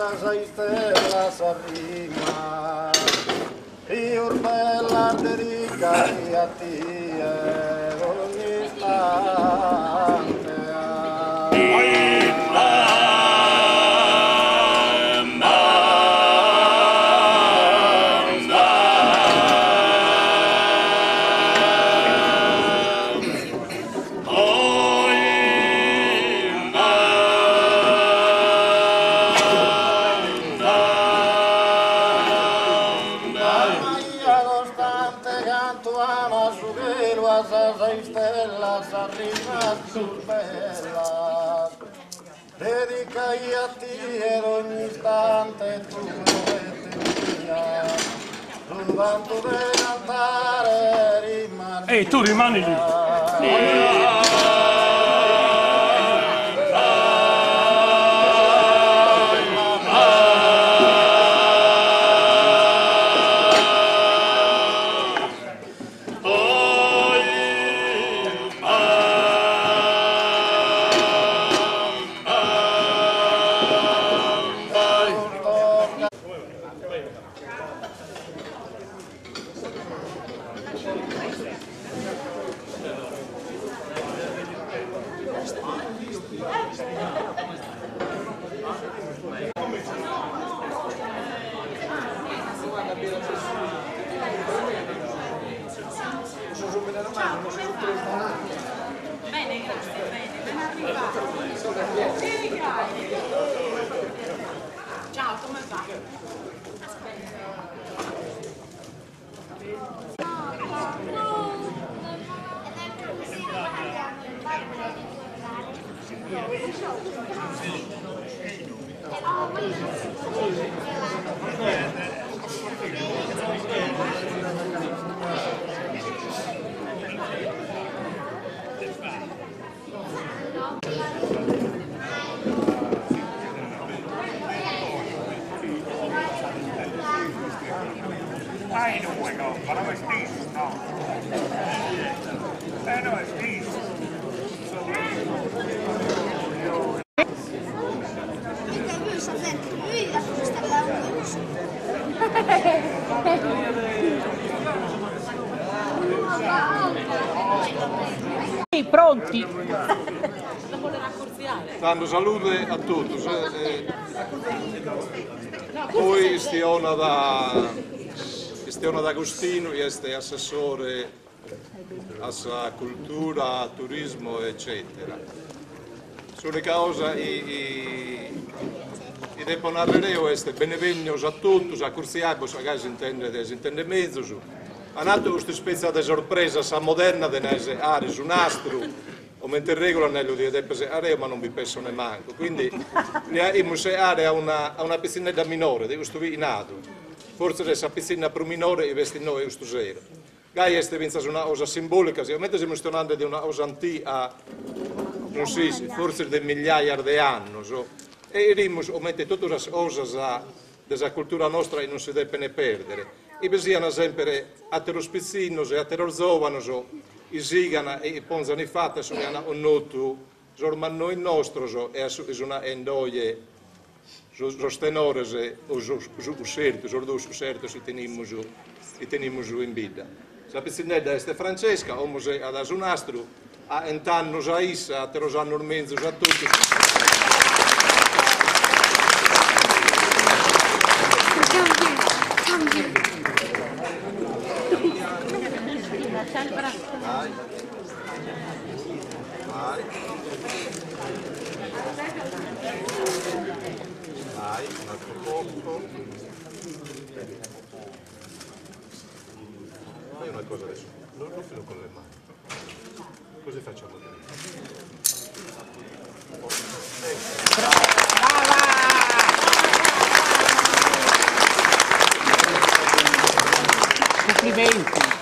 sa sei stella s'arrima, io bella derica a te ogni istante. Sei stella s'arriva sul bella, dedica io a te ed ogni istante tu dovete mia, sul vanto dell'altare rimane. Ehi, tu rimani lì. Bene, grazie, bene, ben arrivato. Ciao, come va? I know I know, but I'm a thief now. I know a thief. Pronti? Tanto salute a tutti. Poi stiamo da Agostino, este assessore alla cultura, turismo, eccetera. Sulle cause i devo narrare este benevenidos a tutti, a cursiai, magari si intende mezzo. Ha nato questa specie di sorpresa, sa moderna denese ares un astro, o mentre regola nello di depese areo, ma non vi penso ne manco. Quindi abbiamo area a una piscinetta minore, di questo in nato. Forse questa piscina più minore e vesti noi questo zero. Gai este vinza una cosa simbolica, sicuramente stiamo parlando di una cosa antica, non so, forse di migliaia di anni. E rimos, ovviamente, tutte le cose della cultura nostra non si deve perdere. E bisogna sempre a te los pizzinos e a te los giovanos i sigana e ponzano i fatti sono un noto ormai noi nostro e sono endoie os tenores os certos os certos e tenimos in vita. La pizzinetta è Francesca, omos ad asunastro a entannos a issa a te los annos menzos a tutti. Vai. Vai. Vai, un altro poco. Fai una cosa adesso, non filo con le mani. Così facciamo vedere. Complimenti!